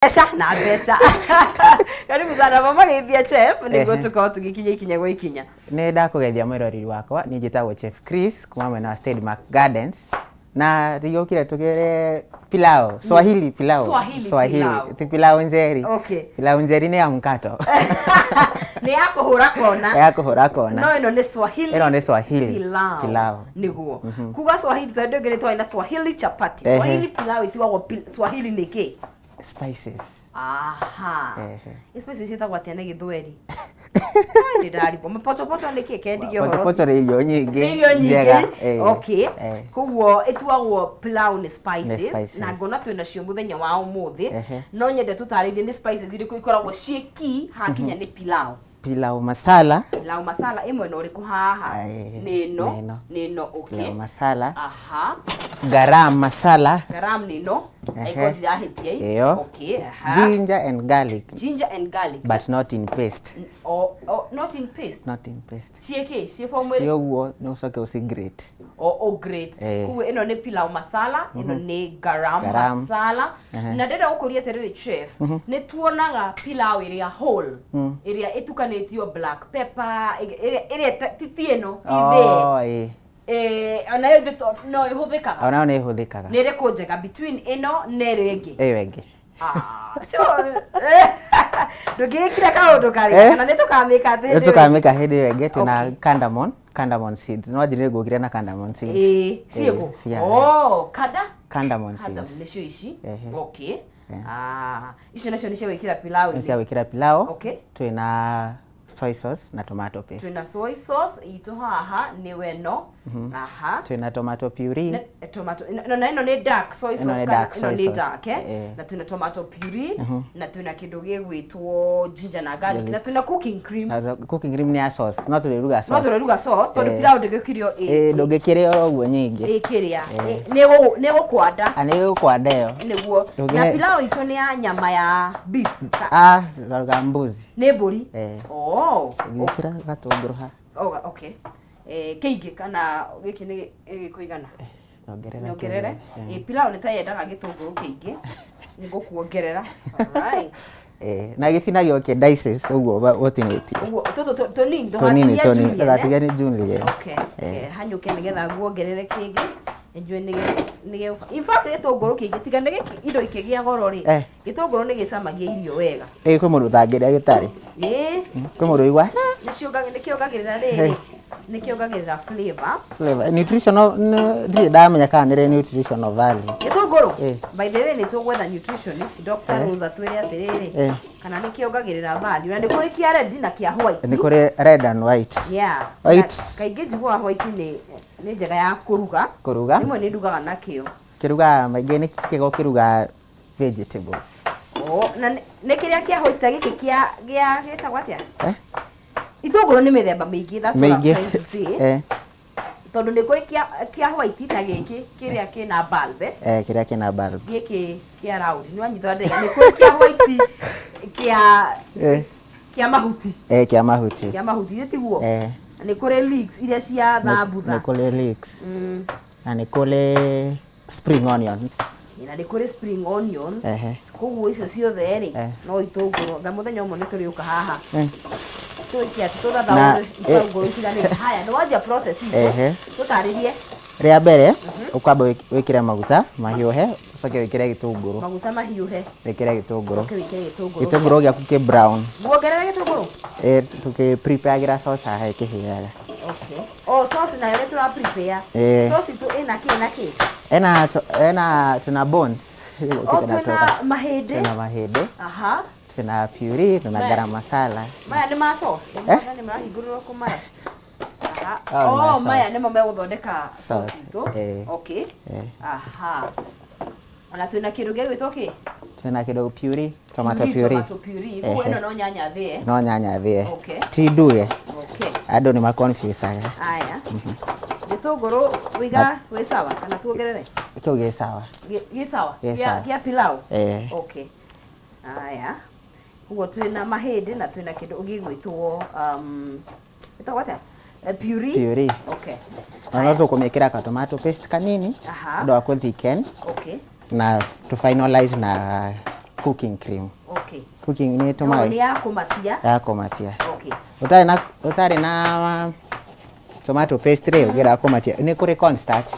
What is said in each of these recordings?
Pesa na pesa. Karibu sana mama Gethia chef niguo tuko tugikinya ikinya gwa ikinya. Nĩ ndakũgeithia mwĩroreri wakwa nĩ njĩtagwo Chef Chris kuma mwena wa Stedmark Gardens na ndiokire tugere pilau Swahili pilau ti pilau njeri. Okay. Pilau njeri nĩ ya mkato. Nĩ ya kũhũra kona. Ya kũhũra kona. No ĩno nĩ Swahili. Ĩno nĩ Swahili pilau. Niguo. Kuga Swahili tondũ ngene twaina Swahili chapati. Swahili pilau itiwagwo Swahili nĩkĩ? Spices. Aha. Spices itagwo atĩa nĩ Gĩthweri? Nĩ ndaripo mapoto nĩkĩ kendigio horo. Mapoto nĩ irio nyingĩ. Irio nyingĩ. Okay. Koguo ĩtuagwo pilau nĩ spices na ngona twĩna cio mũthenya wa ũmũthĩ. No nyende tũtarĩrie nĩ spices irĩkũ ikoragwo ciĩ key hakinya nĩ pilau. Pilau masala. Pilau masala imwe no rĩkũ haha? Nino. Okay. Pilau masala. Aha. Garam masala. Garam nino. Aikoti ya hitia. Okay. Ginger and garlic. Ginger and garlic. But not in paste. Not in paste. Not in paste. Sieke, sie formule. Sio guo no soke usi grate. Grate. Kuwe ino ne pilau masala, ino ne garam masala. Na ndenda ukoria terere chef. Ne tuonaga pilau area whole. Area etukanetio black pepper, area titieno ibe. Anayo no ihũthĩkaga. Ona no ihũthĩkaga. Nĩ rĩkũ njega between ĩno na ĩrĩa ĩngĩ? Ĩyo ĩngĩ. So ndũngĩkira kaũndũ karĩa kana nĩ tũkamĩka atĩ. Nĩ tũkamĩka hĩndĩ ĩyo ĩngĩ twĩna cardamom seeds. No njĩre ngũkire na cardamom seeds. Ciĩgũ. Cardamom seeds. Nĩcio ici. Okay. Icio nacio nĩ cia gwĩkĩra pilau. Nĩ cia gwĩkĩra pilau. Okay. Twĩna soy sauce na tomato paste. Twina soy sauce ito haha ni weno. Aha. Twina tomato puree. Tomato ino ni dark soy sauce ino ni dark na twina tomato puree na twina kindu gigwitwo ginger na garlic na twina cooking cream. Cooking cream ni ya sauce. No tuliruga sauce. No tuliruga sauce tondu pilau ndigikirio ndungikirio oguo nyingi. Ikiria. Ni gukwanda. Ani gukwanda yo. Niguo. Na pilau ito ni ya nyama ya beef. Ruga mbuzi. Ni mburi. Ngikira gatunguru ha. Okay. Keige kana giki ni gikuigana. Nongerere. Pilau ni ta yendaga gitunguru keige. Ngũkuongerera. Alright. Na gitinagio ke dices uguo wotineti. Uguo tonini ndagatigia ni junior. Okay. Hanyuke nigetha nguongerere kingi. Enjwe nige in fact gitunguru kingi tiga nige indo ikigia goro ri. Gitunguru ni gicamagia irio wega. Kwi mundu thangiria gitari. Kwi mundu igwa. Nikiongagirira ri. Nikiongagirira flavor. Nutritional ndamenya kana ni nutritional value. Gitunguru. By the way ni tugwetha nutritionist Dr. Rosa twire atiriri. Kana nikiongagirira value. Na ni kuri kia red na kia white. Ni kuri red and white. Yeah. White. Kaingĩ njiguaga white ni njega ya kuruga. Imwe ni ndugaga nakio. Kiruga maingĩ ni kigo kiruga vegetables. Na nĩ kĩrĩa kia white gĩkĩ kia gĩtagwo atĩa? Itũngũrũ nĩ mĩthemba mĩingĩ, that's what I'm trying to say. Tondũ nĩ kũrĩ kia white ta gĩkĩ kĩrĩa kĩna bulb. Kĩrĩa kĩna bulb. Gĩkĩ kia round. Nĩ wanyitwo ndega. Nĩ kũrĩ kia white kia mahuti. Kia mahuti. Kia mahuti tiguo. Nĩ kũrĩ leeks iria cia thambutha. Nĩ kũrĩ leeks. Na nĩ kũrĩ spring onions. Na nĩ kũrĩ spring onions. Koguo icio ciothe ri no itũngũrũ. Nga mũthenya ũmwe nĩ tũrĩũka haha. Tuikia tuthathaũra itũngũrũ itiganĩte. Haya nĩ wanja process icio. Tũtarĩrie. Rĩa mbere ũkwamba wĩkĩre maguta mahiũhe ucoke wĩkĩre gĩtũngũrũ. Maguta mahiũhe. Wĩkĩre gĩtũngũrũ. Gĩtũngũrũ gĩaku kĩ brown. Muongerere gĩtũngũrũ. Tuki prepare sauce haha ĩkĩhĩaga. Okay. Sauce nayo nĩ tũra prepare. Sauce tu ĩna kĩ? Tuna bones. Tuna mahĩndĩ. Tuna mahĩndĩ. Aha. Tuna puree, tuna garam masala. Maya nĩ ma sauce. Nĩ marahingũrĩrwo kũ maya? Maya nĩmo megũthondeka sauce itu. Okay. Aha. Ona twĩna kĩndũ gĩgwĩtwo kĩ? Twĩna kĩndũ puree, tomato puree. Tomato puree. Ĩno no nyanya thĩe. No nyanya thĩe. Okay. Ti nduge. Okay. Andũ nĩ ma confuse aga. Aya. Gĩtũngũrũ wiga wĩ sawa kana tuongerere? Kĩu gĩ sawa. Gĩ sawa. Kia pilau. Okay. Aya. Hugo twina mahĩndĩ na twina kĩndũ gĩgwĩtwo ĩtagwo atĩa? Puree. Okay. Na no tũkũmĩkĩra ka tomato paste kanini. Aha. Ndo akũ thicken. Okay. Na to finalize na cooking cream. Okay. Cooking ni tumai. Ni ya kumatia. Ya kumatia. Okay. Utari na tomato paste rĩu gira kumatia ni kuri cornstarch.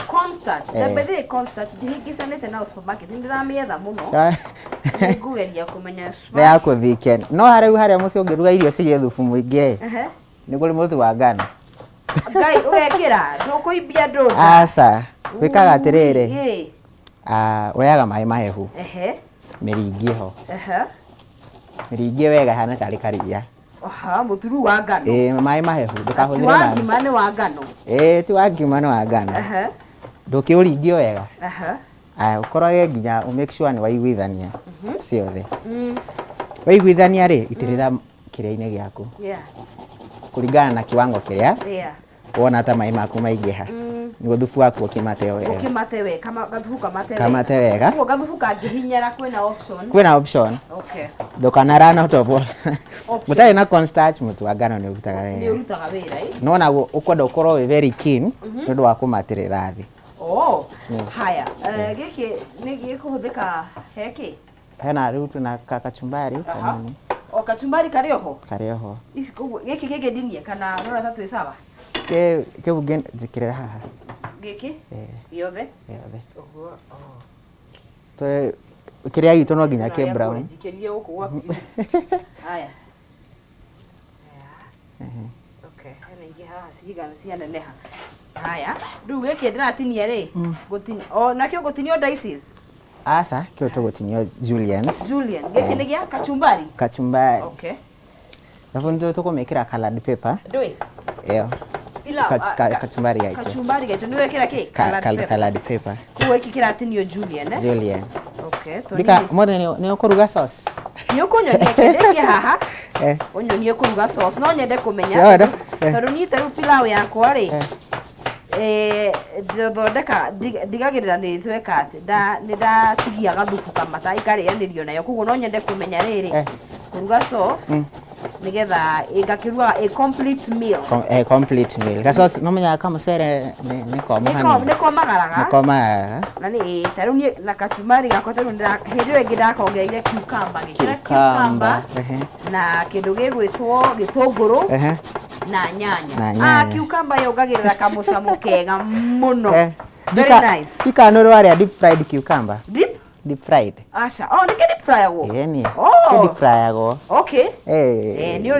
Cornstarch. Na bethe cornstarch ndihigicanite na supermarket ndĩramietha mũno. Nĩngugeria kũmenya. Nĩ ya kũthike. No harĩa mũciĩ ũngĩruga irio ciĩ thubu mũingĩ. Nĩ kũrĩ mũtu wa ngano. Ngai ũgekĩra ndũkũimbia ndũnda. Aca. Wĩkaga atĩrĩrĩ. Woyaga maĩ mahehu. Mĩringie ho. Mĩringie wega hana tarĩ karia. Mũturu wa ngano. Maĩ mahehu ndũkahũthĩre maĩ. Wa ngima nĩ wa ngano. Ti wa ngima nĩ wa ngano. Ndũkĩũringie wega. Ũkorage nginya make sure nĩ waiguithania ciothe. Waiguithania rĩ itĩrĩra kĩrĩa-inĩ gĩaku. Kũringana na kiwango kĩrĩa. Wona ta maĩ maku maingĩha. Nĩguo thubu waku ũkĩmate wega. Ũkĩmate wega, gathubu kamate wega. Kamate wega. Ũguo gathubu kangĩhinyara kwĩna option. Kwĩna option. Okay. Ndũkanarana ũtobo. Mũtarĩ na cornstarch mũtu wa ngano nĩ ũrutaga wega. Nĩ ũrutaga wĩra, No naguo ũkwenda ũkorwo wĩ very keen nĩ ũndũ wa kũmatĩrĩra thĩ. Haya. Gĩkĩ nĩ gĩkũhũthĩka heki? Hena rĩu tuna kachumbari kanini. Kachumbari karĩ oho? Karĩ oho. Gĩkĩ gĩkĩndinie kana rora ta twĩ sawa? Kĩu njĩkĩrĩra haha. Gĩkĩ? Yothe? Yothe. Kĩrĩa gitũ no nginya kĩ brown. Njikĩrie gũkũ gwaku. Haya. Okay, hena ingĩ haha cigana cianeneha. Haya, rĩu gĩkĩ ndĩratinia rĩ, nakĩo gũtinio dices? Aca, kĩo tũgũtinio juliens. Julian, gĩkĩ nĩ gĩa kachumbari? Kachumbari. Okay. Alafu ndio tũkũmĩkĩra colored pepper. Ndũĩ? Ĩyo. Kachumbari gaitũ. Kachumbari gaitũ nĩ wekĩra kĩ? Colored pepper. Kuo iki kĩratinio Julian, Julian. Okay. Bika mone nĩ ũkũruga sauce. Nĩ ũkũnyonia kĩndĩ haha. Ũnyonie kũruga sauce. No nyende kũmenya. Tondũ niĩ tarĩu pilau yakwa rĩ. Thondeka ndigagĩrĩra nĩ tweka atĩ nĩ ndatigia gathubu kamata ikarĩanĩrio nayo. Koguo no nyende kũmenya rĩrĩ. Kũruga sauce. Nigetha ngakĩruga a complete meal. Complete meal. Gasosi no menya kama mũcere nĩ koma hani. Nĩ komagaraga. Nĩ komagaraga. Na nĩ tarĩu niĩ na kachumbari gakwa tarĩu hĩndĩ ĩyo ĩngĩ ndakongereire cucumber. Gĩkĩra cucumber na kĩndũ gĩgwĩtwo gĩtũngũrũ na nyanya. Cucumber yongagĩrĩra kamũcamo kega mũno. Very nice. Ikanũrũ arĩa deep fried cucumber. Deep fried. Acha. Nĩ deep fry agwo. Nĩ deep fry agwo. Okay. Nĩ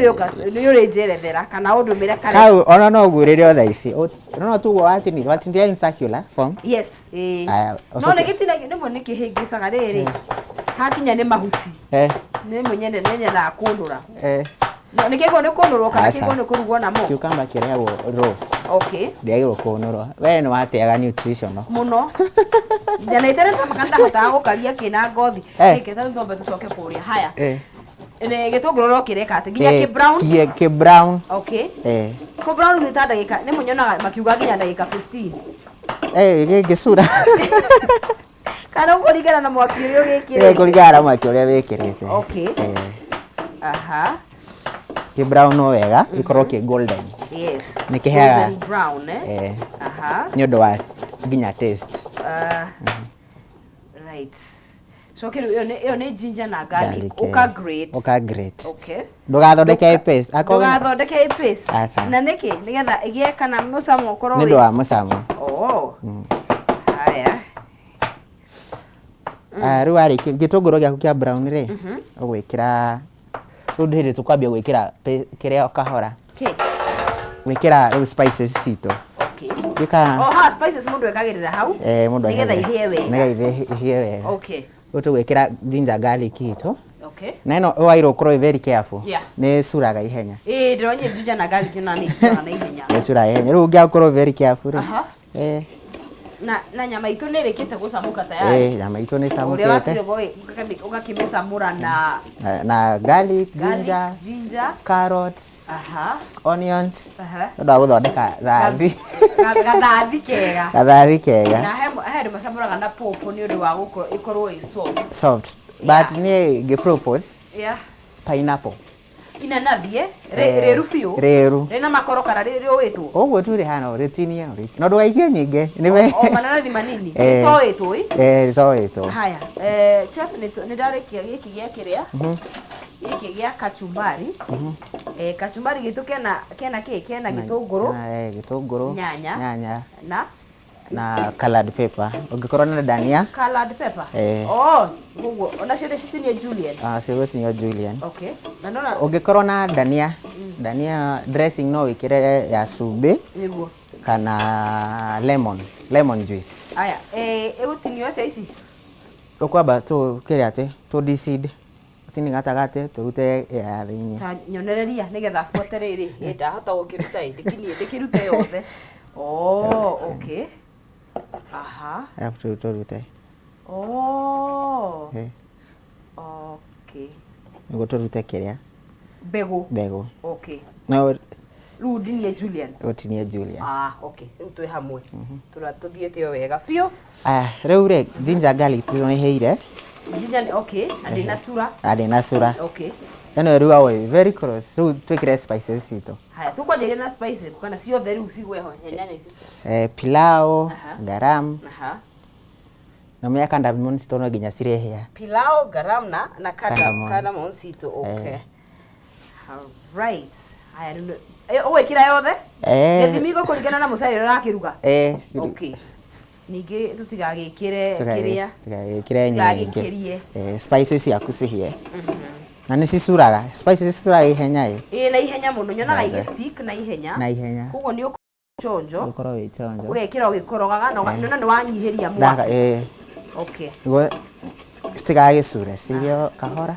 ũrĩ njerethera kana ũndũmĩre kare. Kau ona no gwĩrĩre thaa ici. No tu watindia in circular form. Yes. No nĩ gĩtinagia nĩmo nĩ kĩhĩngĩcaga rĩrĩ. Hakinya nĩ mahuti. Nĩ mwenyene nyenyaga kũndũra. Nĩ kĩgwo nĩ kũnũrwo kana kĩgwo nĩ kũrugwo na mo. Cucumber kĩrĩagwo raw. Okay. Ndĩagĩrĩirwo kũnũrwo. We nĩ wateaga nutritional. Mũno. Njana itereta makanda hotaga gũkaria kĩna ngothi. Gĩkĩ ta thombe tũcoke kũrĩa. Haya. Gĩtũngũrũ no kĩreka atĩ nginya kĩ brown. Kĩ brown. Okay. Kũ brown nĩ ta ndagĩka nĩ mũnyonaga makiuga nginya ndagĩka 15. Gĩcura. Kana ũkũringana na mwaki ũrĩa wĩkĩrĩte. Kũringana na mwaki ũrĩa wĩkĩrĩte. Okay. Aha. Kĩ brown no wega gĩkorwo kĩ golden. Yes. Nĩ kĩheaga golden brown Aha. Nĩ ũndũ wa nginya taste. Right. So ĩyo nĩ ginger na garlic. Ũka grate. Okay. Ndũgathondeke paste. Ndũgathondeke paste. Na nĩkĩ nĩgetha ĩgĩe kana mũcamo ũkorwo nĩ ũndũ wa mũcamo. Haya. Rĩu warĩkia gĩtũngũrũ gĩaku kĩa brown rĩ ũgwĩkĩra rĩu hĩndĩ tũkwambia gwĩkĩra kĩrĩa kahora. Gwĩkĩra rĩu spices citũ. Spices mũndũ ekagĩrĩra hau. Mũndũ nĩgetha ihĩe wega. Nĩgetha ihĩe wega. Okay. Rĩu tũgwĩkĩra ginger garlic itũ. Na ĩno wagĩrĩirwo ũkorwo very careful. Nĩ curaga ihenya. Ndĩronye ginger na garlic na nĩ curaga na ihenya. Nĩ curaga ihenya. Rĩu ũngĩkorwo very careful rĩ. Na nyama itũ nĩ ĩrĩkĩte gũcamũka tayari. Nyama itũ nĩ ĩcamũkĩte. Ũrĩa watigwo ũgakĩmĩcamũra na garlic, ginger, carrots, onions. Nĩũndũ wa gũthondeka thathi. Gathathi kega. Gathathi kega. Na he andũ macamũraga na pawpaw nĩ ũndũ wa ĩkorwo ĩ soft. Soft. But niĩ ngĩ propose pineapple. inanathie reru biũ reru rĩna makoro kana rĩũĩtwo ũguo tu rĩhana rĩtinia no ndũgaikie nyingĩ o mananathi manini rĩtoĩtwo rĩtoĩtwo haya chef nĩ ndarĩkia gĩkĩ gĩa kĩrĩa gĩkĩ gĩa kachumbari kachumbari gitu kena gĩtũngũrũ nyanya na colored pepper ungikorwo na dania colored pepper gugu ona cio citinie julienne cigotinio julienne okay na nona ungikorwo na dania dressing no wikire ya sube niguo kana lemon juice aya egutinio te ici ukwamba tu kiriate tu decide tini gatagate turute ya thini ta nyonereria nigetha buote riri ndahota gukiruta ndikiruta yothe okay aha after turute okay ngo turute kiria bego okay no rudinie Julian okay riu twi hamwe turathiete yo wega biũ riu re ginger garlic tuneheire ginger okay ade na sura okay eno riu awe very close riu twikire spices ito haya tukwanjĩria na spices kana ciothe riu cigweho nyanya ici pilau garam na mya cardamom sito ginya cirehia pilau garam na cardamom sito okay right haya wekira yothe gĩthimi gũkũringana na mũcere ũrakiruga okay ningĩ tutigagĩkĩre kĩrĩa tugagĩkĩre spices yaku cihie na nĩ cicuraga spices cicuraga ihenya na ihenya mũno nyonaga igĩstick na ihenya koguo nĩ ũkũchonjo ũkorwo wĩ chonjo ũgekĩra ũgĩkorogaga nona nĩ wanyihĩria mwaki okay citigagĩcure cirio kahora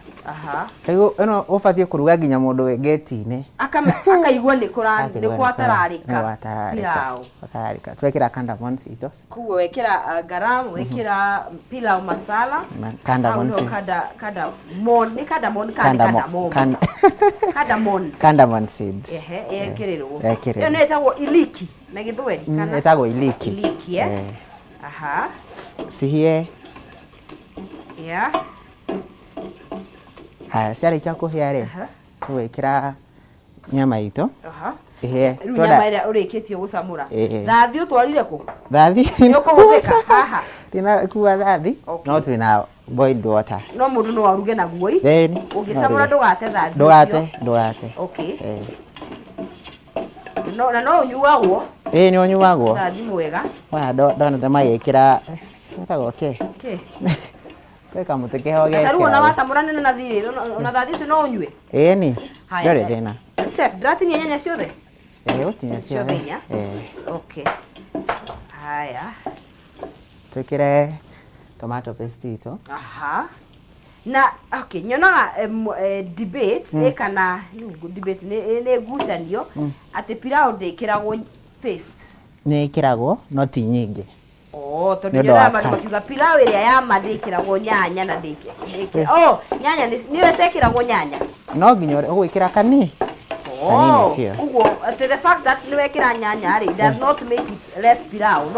rĩu ĩno ũbatiĩ kũruga nginya mũndũ wĩ geti-inĩ akaigua nĩ kwatararĩka pilau twekĩra cardamom cito koguo wekĩra garam wekĩra pilau masala cardamom seeds yekĩrĩrwo ĩyo nĩ ĩtagwo iliki na gĩthweri kana ĩtagwo iliki cihie ciarĩkia kũhĩa rĩ tũgwĩkĩra nyama ito rĩu nyama ĩrĩa ũrĩkĩtie gũcamũra thathi ũtwarire kũ thathi nĩũkũhũthĩka haha tina kuwa thathi no twĩna boiled water no mũndũ no aruge naguo ũngĩcamũra ndũgate thathi ndũgate okay no ũnyuagwo nĩ ũnyuagwo thathi mwega ndona magĩkĩra etagwo kweka muteke hoge taruo na wacamũra nene na thirĩ na thathi icio no ũnyue ni ndore thĩna chef ndatinia nyanya ciothe ũtinia ciothe okay haya twĩkĩre tomato paste ito na okay nyonaga debate kana debate nĩ ngucanio atĩ pilau ndĩkĩragwo paste nĩ ĩkĩragwo no ti nyingĩ tondũ nyona makiuga pilau ĩrĩa ya mandĩkĩragwo nyanya na nyanya nĩwe tekĩragwo nyanya no nginya ũgwĩkĩra kanini uguo the fact that nĩwekĩra nyanya rĩ does not make it less pilau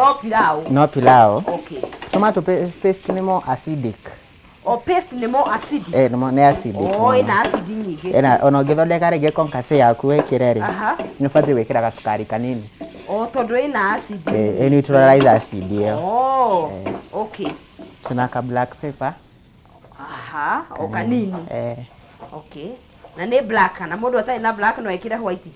no pilau okay tomato paste nĩ more acidic paste nĩ more acidic nĩ acidic ĩna acid nyingĩ ona ũngĩthondeka rĩngĩ concasse yaku wĩkĩre rĩ nĩ ũbatiĩ gwĩkĩra gacukari kanini tondũ ĩna acid neutralize acid ĩyo okay tuna ka black pepper kanini okay na nĩ black na mũndũ atarĩ na black no ekĩre white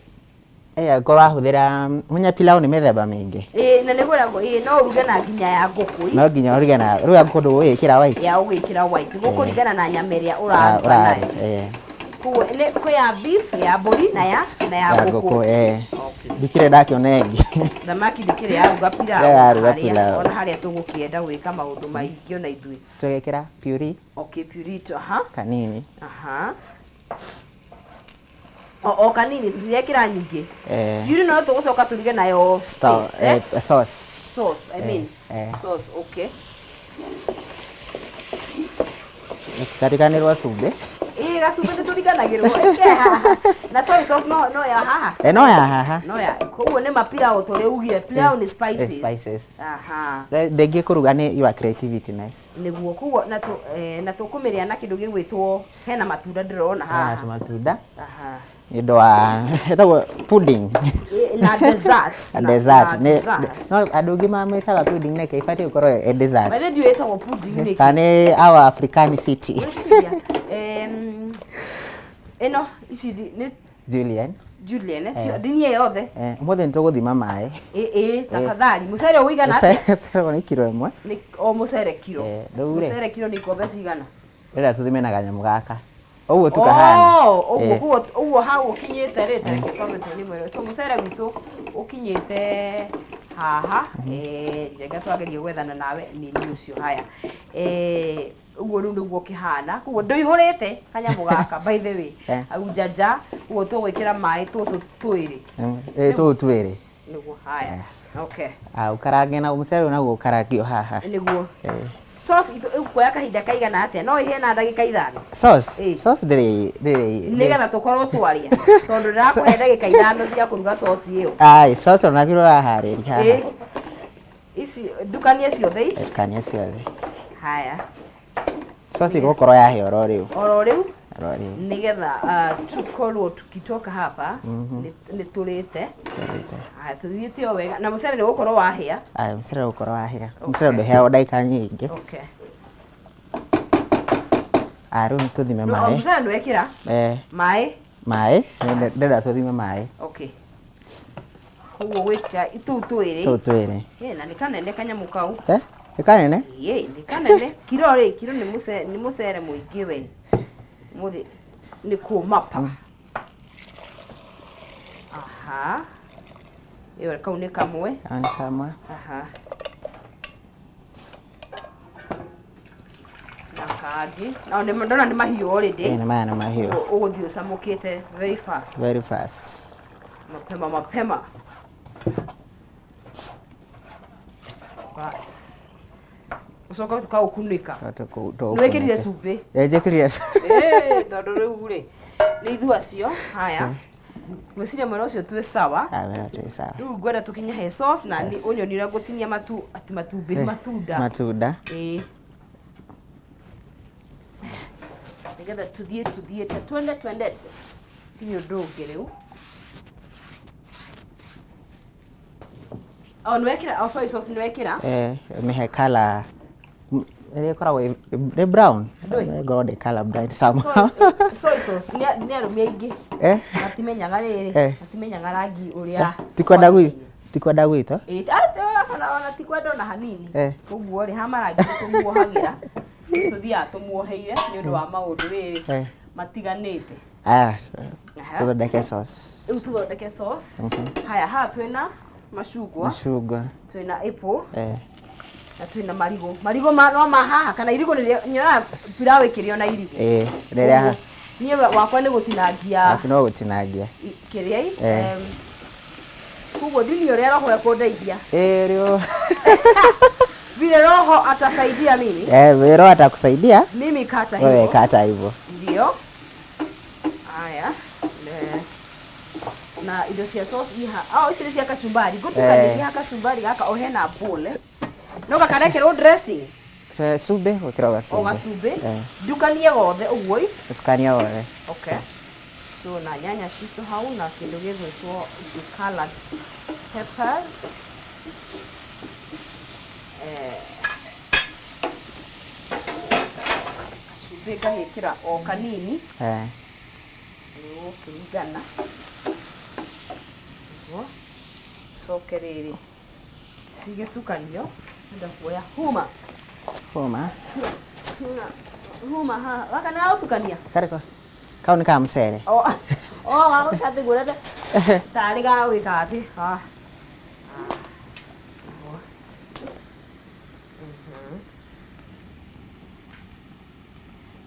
korwo ahũthĩra munya pilau nĩ mĩthemba mĩingĩ na nĩgũragwo no uruge na nginya ya ngũkũ no nginya uruge na rĩu ngũkũ ũgĩkĩra white ũgĩkĩra white gũkũringana na nyama ĩrĩa ũraruga nayo koguo kwĩ ya beef ya mbũri na ya ngũkũ ndikire ndakĩona ĩngĩ thamaki ndikire yaruga pilau ona harĩa tũgũkĩenda gwĩka maũndũ maingĩ ona ithuĩ tũgekĩra puree puree kanini kanini tũtirekĩra nyingĩ puree no tũgũcoka tũruge nayo sauce okay gatiganĩrwo cumbĩ gacumbi nituriganagirwo na soy sauce no ya haha no ya haha no ya koguo ni mapira tore ugire pilau ni spices aha ndenge kuruga ni your creativity nice niguo koguo na tukumiria na kindu gigwitwo hena matunda ndirona haha hena matunda aha ndo wa etago pudding na dessert dessert no adogi mametaga pudding ne kaifati ukoro dessert bale ndio etago pudding ne kane our African city eno ici ni Julian sio dini yothe mothe ntuguthima mai tafadhali musere uigana musere ni kilo imwe ni o musere kilo musere kilo ni kombe cigana ira tuthime na kanyamu gaka oguo tukahana oguo hau ukinyite rete comment ni mwero so musere gitu ukinyite haha njega twagerie gwethana nawe ni ucio haya uguo ru niguo kihana kuguo ndoihurite kanyamu gaka by the way au jaja uguo tugwikira mai tutu twiri tutu twiri niguo haya okay ukarange na musere naguo ukarangio haha niguo sauce ikuoya kahinda kaigana atia no ihe na ndagika ithano sauce ndiri nigetha tukorwo twaria tondu ndirakuhe ndagika ithano cia kuruga sauce iyo sauce ona kiro rahariria haha ici dukanie ciothe haya sauce igokoro yahe oro riu nigetha tukorwo tukitoka hapa ni turite tuthiite o wega na musere ni gukorwo wahia musere gukorwo wahia musere nduhea ndaika nyingi okay aru tuthime mai musere nwekira mai ndenda tuthime mai okay koguo gwika itu twiri na nikanene kanyamu kau nikanene nikanene kilo ni musere muingi we muthi ni kumapa aha iyo kau ni kamwe aha nakagi na ni ndona ni mahiu already ni mahiu uguthio samukite very fast mapema bas usoka tukaukunika nwekirire cumbĩ njĩkĩrire tondũ rĩu rĩ nĩ ithua cio haya gwĩciria mwena ũcio twĩ sawa rĩu ngwenda tũkinye he sauce na ũnyonire gũtinia matumbĩ matunda nĩgetha tuthiĩte twendete tiyo ũndũ ũngĩ rĩu nwekĩra soy sauce nwekĩra mĩhe color ile koragwo ni brown ngoro de color bright somehow soy sauce ni arumia ingi atimenyaga riri atimenyaga rangi uria tikwenda gwita ona tikwenda na hanini koguo ri hamarangi tumuohagira tuthia tumuoheire ni undu wa maundu riri matiganite tuthondeke sauce haya ha twina mashugwa twina apple na twina marigo no mahaha kana irigo nyara pilau ikirio na irigo rĩrĩa niĩ wakwa nĩ gũtinangia no gũtinangia kĩrĩa kuguo ndini ũrĩa roho ekũndeithia rĩo vile roho atasaidia mimi roho atakusaidia mimi kata hivyo wewe kata hivyo ndio haya na indo cia sauce iha ici cia kachumbari gutukania kachumbari gaka ohena pole no gakarekerwo dressing sube ukiraga sube sube dukanie gothe uguo tukania gothe okay so na nyanya citu hau na kindu githwitwo ici colored peppers sube gahikira o kanini niguo kũringana sokerere sigetukanio nda kuoya huma ha wakana autukania kariko kau ni kama msere wao kati gurete tari ga wikati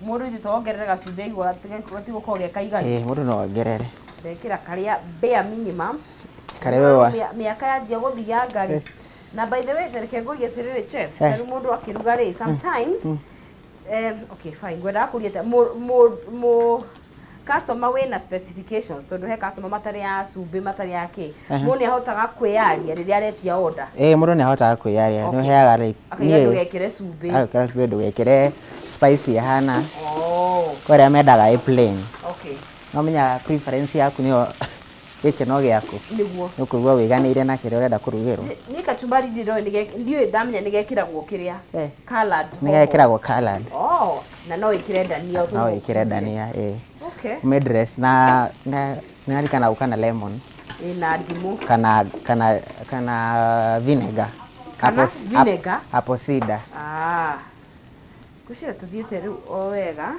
mundu itogerera gacumbi igwa gati gukoge kaigani mundu no ongerere bekira karia bare minimum karewa miaka ya jia guthia ngari na by the way reke ngurie tiriri chef tari mundu akiruga ri sometimes Okay, fine. Gwenda kuria mo customer wena specifications tondu he customer matari ya cumbi matari ya ki mundu ahotaga kwiyaria riria aretia order mundu ni ahotaga kwiyaria no heaga like nie ndugekire cumbi ndugekire spicy hana koria mendaga plain okay no menya preference yaku niyo gike no giaku niguo kugwa wiganire na kire urenda kurugirwo ni kachumbari ndiro ndiyo ndamenya nigekiragwo kiria colored nigekiragwo colored na no ikire dania no ikire dania okay medress na kana ukana lemon na ndimu kana vinegar apple cider kushira tuthiete riu o wega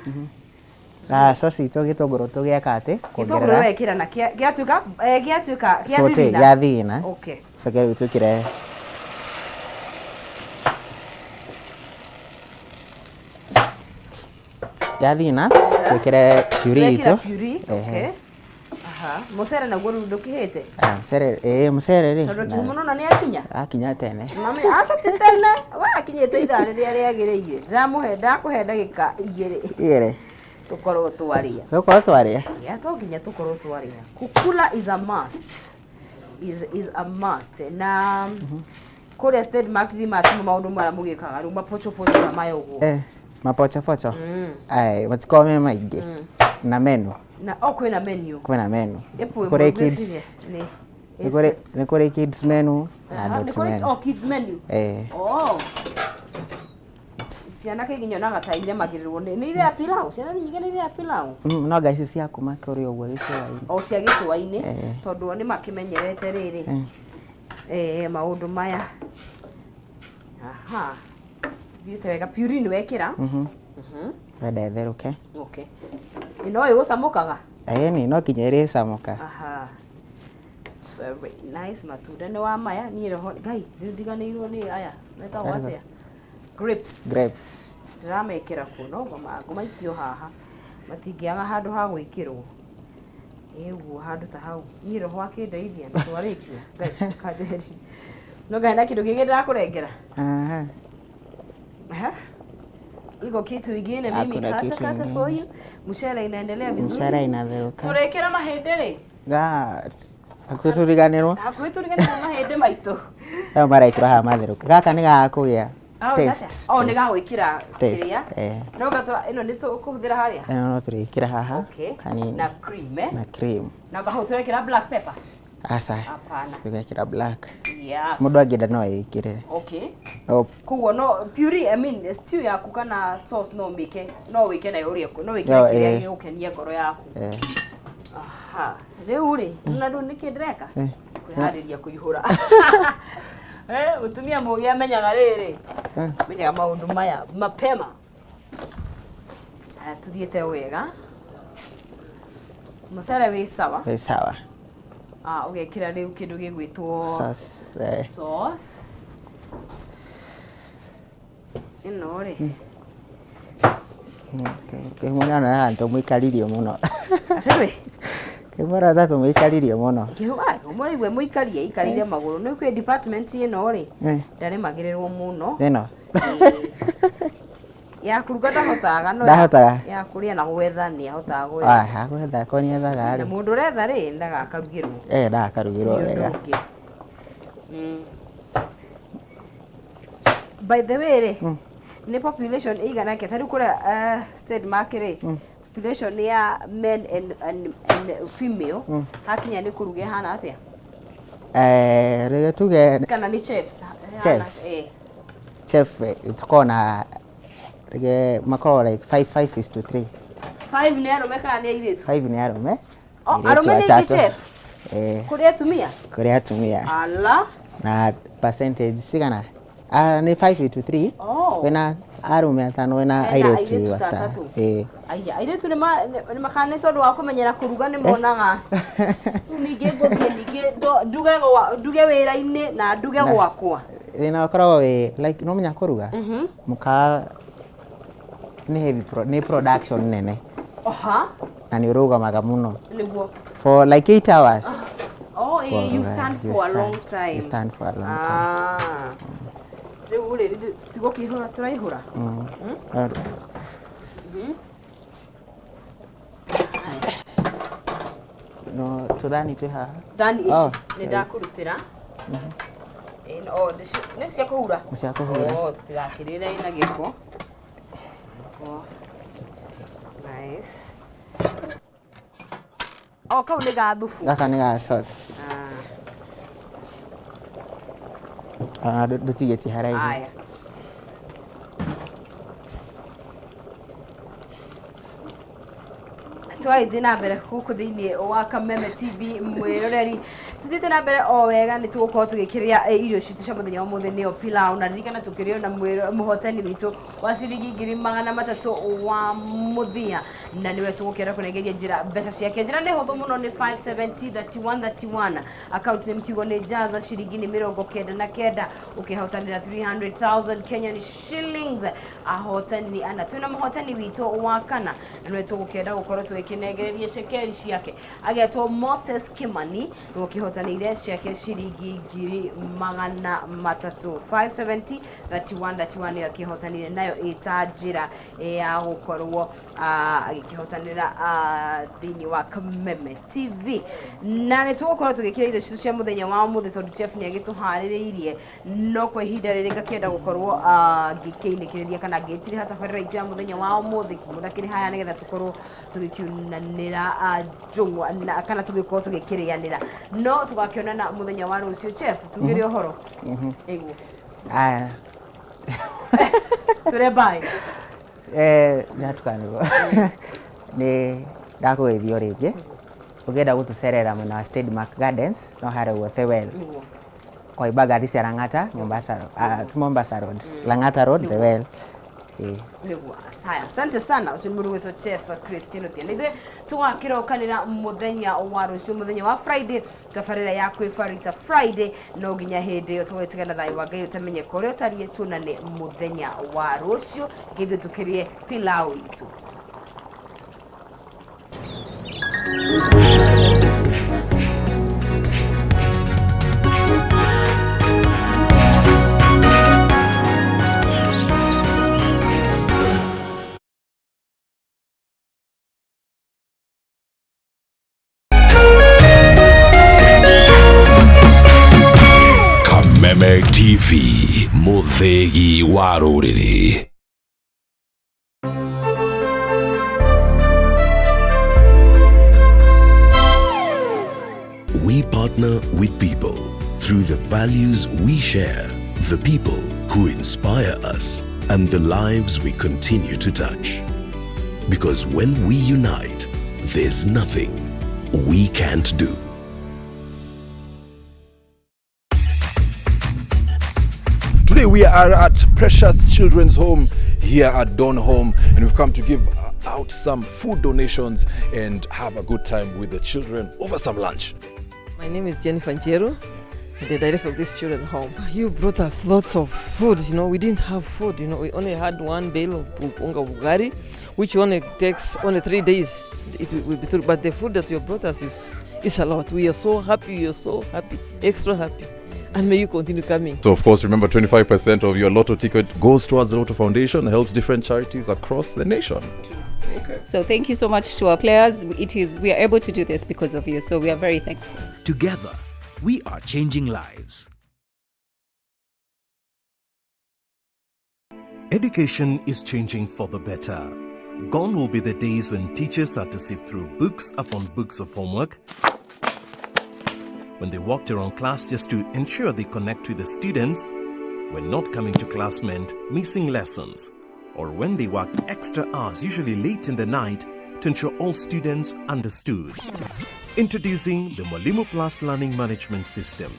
sosi ito gitunguru tugieka ati kuongerera wekira na giatuika sote ya thina okay sasa riu tukire ya thina tukire puree ito okay musere na guru ndukihete musere ri tondu kimuno na ni akinya tene mami tene akinyete ithara riria riagiriire ndakuhe ndagika igiri tukorwo twaria ya to nginya tukorwo twaria kukula is a must is a must na kore state mark thi matimu maundu mara mugikaga ru mapocho mayo uguo mapocho ai matikome maingi na menu na kwina menu kore kids ni kore kids menu na adult menu kids menu ciana kiginyo na gataire magirirwo ni ile ya pilau ciana nyingi ni ile ya pilau no guys cia kuma kuri ogwo gicwa-ini cia gicwa-ini tondu ni makimenyerete riri maundu maya thiete wega puree ni wekira wenda etheruke okay ino igucamukaga ni no kinyere samuka very nice matunda ni wa maya ni roho ngai ndiganirwo ni aya meta watia grapes ndiramekira kuno ngomaikio haha matingiaga handu ha gwikirwo handu ta hau ni roho akindeithia ndwarikio ngai kaderi no ngai na kindu kingi ndirakurengera iko kitu ingine mimi kata for you mshahara inaendelea vizuri mshahara inatheruka turekera mahende ri akwituriganirwo mahende maitu maraikira ha matheruka gaka ni gakugia taste ni gagwikira kiria no gatura ino ni tukuhuthira haria no turikira haha kani na cream na gaho turekera black pepper tugekira black mundu angenda no ikire kuguo no puree stew yaku kana sauce no wike na uria no wike kiria gigukenia ngoro yaku riu ri na ndu nikindireka kwihariria kuihura utumia mugi amenyaga riri menyaga maundu maya mapema tuthiete wega musara wi sawa ugekira riu kindu gigwitwo sauce ino ri mwana na anto muikaririo muno kimora tatu muikaririo muno umwe igwe muikarie ikarire maguru no kwe department ino ri ndare magirirwo muno ya kuruga ndahotaga no ya kuria na gwetha ni ahotaga gwetha gwetha ko ni ethaga ri mundu retha ri ndaga akarugirwo ndakarugirwo wega by the way ri ni population igana ke tari kura state market population ya men and female hakinya ni kuruge hana atia rege tuge kana ni chefs chef tukona rege makoro like 5:3 5 ni arume kana ni airitu 5 ni arume arume ni chef kuri atumia ala na percentage sigana ni 5:3 wena arume atano wena airetu watatu aya airetu ni makane tondu wa kumenyera kuruga ni monaga ninge nduge wira-ini na nduge gwakwa rina korwo we like no menya kuruga muka ni heavy production nene na ni urugamaga muno for like 8 hours you stand for a long time riu ri tigukihura turaihura No, tudani tu haha. Thani ici nĩ ndakurutĩra. Nĩ cia kũhura? Nĩ cia kũhura. Tũtigakĩrĩre ina gĩko. Nice. Kau nĩ ga thubu. Gaka nĩ ga sauce. Ndũtigĩtie haraihu. Aya. Twaithĩ na mbere gũkũ thĩinĩ wa Kameme TV mwĩroreri tuthiĩte na mbere o wega nĩ tũgũkorwo tũgĩkĩrĩra irio citũ cia mũthenya wa mũthĩ nĩyo pilau na ririkana tũkĩrĩo na mũhotani witũ wa ciringi 300 wa mũthia na nĩwe tũgũkĩenda kũnengeria njĩra mbeca ciake njĩra nĩ hũthũ mũno nĩ 5703131 account nĩ kiugo nĩ jaza ciringi nĩ 99 ũkĩhotanĩra 300,000 Kenyan shillings ahotani ana twĩna mũhotani witũ wa kana na nĩwe tũgũkĩenda gũkorwo tũgĩkĩnengereria cekeri ciake agetwo Moses Kimani nĩ ũkĩhotanĩire ciake ciringi 300 5703131 nĩ akĩhotanĩire nayo ĩta njĩra ya gũkorwo agĩkĩhotanĩra thĩinĩ wa Kameme TV na nĩ tũgũkorwo tũgĩkĩra irio citũ cia mũthenya wa mũthĩ tondũ chef nĩ agĩtũharĩrĩirie no kwa ihinda rĩrĩ ngakĩenda gũkorwo ngĩkĩinĩkĩrĩria kana ngĩtiriha tabarĩra itũ ya mũthenya wa mũthĩ kĩmũnda kĩrĩ haya nĩgetha tũkorwo tũgĩkiunanĩra njũng'wa kana tũgĩkorwo tũgĩkĩrĩanĩra no tũgakĩonana mũthenya wa rũciũ chef tugĩre ũhoro ĩguo tũre bye natukanĩrwo nĩ ndakũgeithio rĩngĩ ũngĩenda gũtũcerera mwena wa Stadimark Gardens no harĩa guo the well kwa ibagari cia Lang'ata Mombasa Road Lang'ata Road the well nĩguo asante sana ũcimũru witũ chef Christine Otieno ithuĩ tũgakĩrokanĩra mũthenya wa rũciũ mũthenya wa Friday tabarĩra ya kwĩbarita Friday no nginya hĩndĩ ĩyo tũgĩtigana thayũ wa Ngai ũtamenyeka ũrĩa ũtariĩ tuonane mũthenya wa rũciũ ithuĩ tũkĩrĩe pilau itũ. Kameme TV Muthegi wa Rũrĩrĩ. We partner with people through the values we share, the people who inspire us, and the lives we continue to touch. Because when we unite, there's nothing we can't do. Today we are at Precious Children's Home here at Dawn Home, and we've come to give out some food donations and have a good time with the children over some lunch. My name is Jennifer Njeru, the director of this children's home. You brought us lots of food, we didn't have food, we only had one bale of unga bugari, which only takes 3 days, it will be through, but the food that you brought us is a lot. We are so happy, extra happy. And may you continue coming. So of course, remember 25% of your Lotto ticket goes towards the Lotto Foundation, helps different charities across the nation. Okay. So thank you so much to our players. We are able to do this because of you, so we are very thankful. Together, we are changing lives. Education is changing for the better. Gone will be the days when teachers had to sift through books upon books of homework, when they walked around class just to ensure they connect with the students, when not coming to class meant missing lessons, or when they worked extra hours, usually late in the night, to ensure all students understood. Introducing the Mwalimu Plus Learning Management System,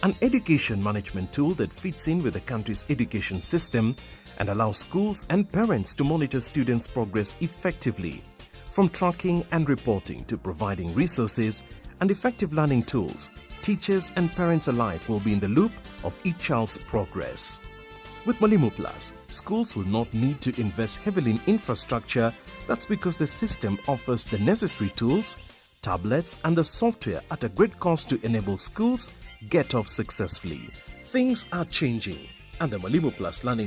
an education management tool that fits in with the country's education system and allows schools and parents to monitor students' progress effectively. From tracking and reporting to providing resources and effective learning tools, teachers and parents alike will be in the loop of each child's progress. With Mwalimu Plus, schools will not need to invest heavily in infrastructure. That's because the system offers the necessary tools, tablets, and the software at a great cost to enable schools get off successfully. Things are changing, and the Mwalimu Plus Learning